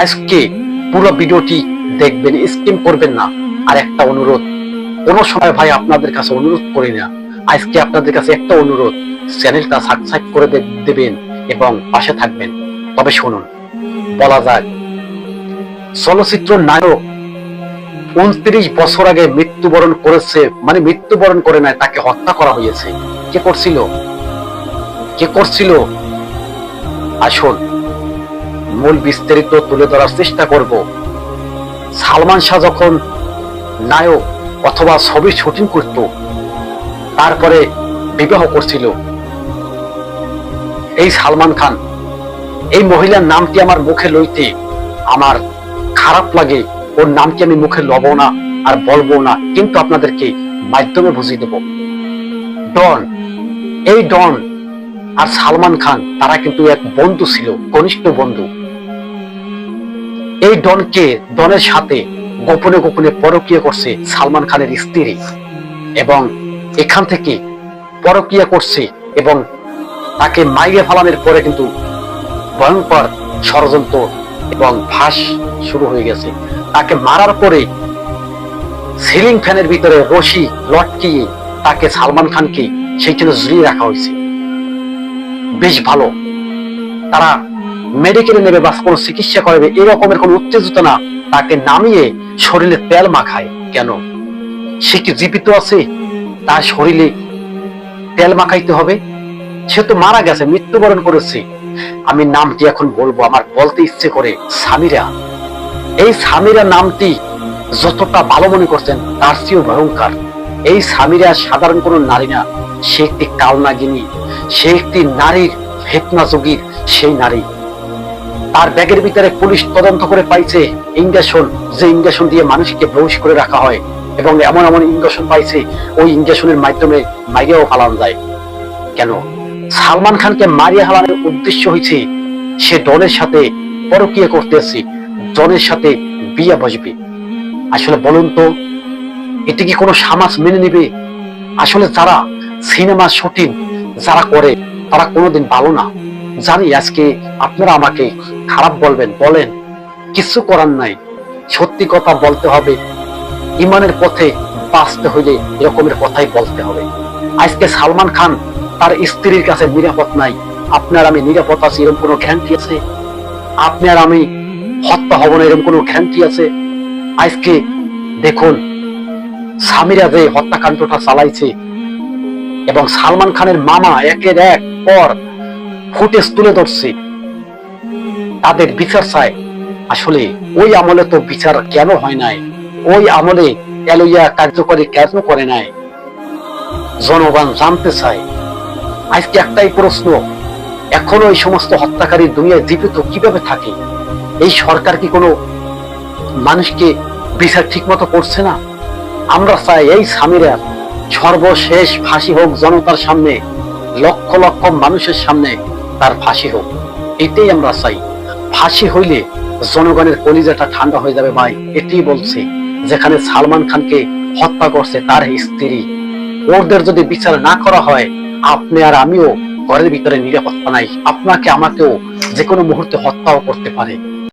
আজকে পুরো ভিডিওটি দেখবেন, স্কিপ করবেন না। আর একটা অনুরোধ, কোনো সময় ভাই আপনাদের কাছে অনুরোধ করি না, আজকে আপনাদের কাছে একটা অনুরোধ, চ্যানেলটা সাবস্ক্রাইব করে দেবেন এবং পাশে থাকবেন। তবে শুনুন, বলা যায় চলচ্চিত্র নায়ক 29 বছর আগে মৃত্যুবরণ করেছে, মানে মৃত্যুবরণ করে নাই, তাকে হত্যা করা হয়েছে। কে করছিল আসুন মূল বিস্তারিত তুলে ধরার চেষ্টা করব। সালমান শাহ যখন নায়ক অথবা ছবির শুটিং করত, তারপরে বিবাহ করছিল এই সালমান খান। এই মহিলার নামটি আমার মুখে লইতে আমার খারাপ লাগে, ওর নামটি আমি মুখে লব না আর বলবো না, কিন্তু আপনাদেরকে মাধ্যমে বুঝিয়ে দেব। ডন, এই ডন আর সালমান খান তারা কিন্তু এক বন্ধু ছিল, ঘনিষ্ঠ বন্ধু। এই ডনের সাথে গোপনে গোপনে পরকীয়া করছে সালমান খানের স্ত্রী, এবং এখান থেকে পরকীয়া করছে এবং তাকে মাইরে ফেলানোর পরে কিন্তু ভয়ঙ্কর ষড়যন্ত্র এবং ফাঁস শুরু হয়ে গেছে। তাকে মারার পরে সিলিং ফ্যানের ভিতরে রশি লটকিয়ে তাকে সালমান খানকে সেইখানে ঝুলিয়ে রাখা হয়েছে। বেশ ভালো, তারা মেডিকেলে নেবে বা কোনো চিকিৎসা করবে এরকমের কোন উত্তেজিত না, তাকে নামিয়ে শরীরে তেল মাখায়। কেন? সে কি জীবিত আছে? তার শরীরে তেল মাখাইতে হবে? সে তো মারা গেছে, মৃত্যুবরণ করেছে। আমি নামটি এখন বলবো, আমার বলতে ইচ্ছে করে, সামিরা। এই সামিরা নামটি যতটা ভালো মনে করছেন তার চেয়েও ভয়ঙ্কর। এই সামিরা সাধারণ কোন নারী না, সে একটি কালনাগিনী, সে একটি নারীর হেপনাযোগীর সেই নারী। তার ব্যাগের ভিতরে পুলিশ তদন্ত করে পাইছে ইঞ্জেকশন, যে ইঞ্জেকশন দিয়ে মানুষকে বেহুশ করে রাখা হয়, এবং এমন এমন ইঞ্জেকশন পাইছে ওই ইঞ্জেকশনের মাধ্যমে মারিয়াও ফালানো যায়। কেন? সালমান খানকে মারিয়া হালানোর উদ্দেশ্য হয়েছে সে ডনের সাথে পরকীয়া করতেছে, ডনের সাথে বিয়ে বসবে। আসলে বলুন তো, এটি কি কোনো সমাজ মেনে নেবে? আসলে যারা সিনেমা শুটিং যারা করে তারা কোনোদিন ভালো না, জানি। আজকে আপনারা আমাকে খারাপ বলবেন, বলেন, কিছু করার নাই, সত্যি কথা বলতে হবে। ইমানের পথে বাঁচতে হইলে এরকমের কথাই বলতে হবে। আজকে সালমান খান তার স্ত্রীর কাছে নিরাপদ নাই, আপনার আমি নিরাপদ আছি এরকম কোনো গ্যারান্টি আছে? আপনার আমি হত্যা হব না এরকম কোনো গ্যারান্টি আছে? আজকে দেখুন সামিরা যে হত্যাকাণ্ডটা চালাইছে, এবং সালমান খানের মামা একের এক পর ফুটেজ তুলে ধরছে, তাদের বিচার চায়। আসলে ওই আমলে তো বিচার কেন হয় নাই? ওই আমলে এলইয়া কার্যকরী কেন করে নাই? জনগণ জানতে চায়। আজকে একটাই প্রশ্ন, এখনো এই সমস্ত হত্যাকারী দুনিয়ায় জীবিত কিভাবে থাকে? এই সরকার কি কোনো মানুষকে বিচার ঠিক মতো করছে না? আমরা চাই এই সামিরা সর্বশেষ ফাঁসি হোক, জনতার সামনে, লক্ষ লক্ষ মানুষের সামনে তার ফাঁসি হোক, এটাই আমরা চাই। ফাঁসি হইলে জনগণের কলিজাটা ঠান্ডা হয়ে যাবে ভাই। এটি বলছি, যেখানে সালমান খানকে হত্যা করছে তার স্ত্রী, ওদের যদি বিচার না করা হয়, আপনি আর আমিও ঘরের ভিতরে নিরাপত্তা নাই, আপনাকে আমাকেও যে কোনো মুহূর্তে হত্যাও করতে পারে।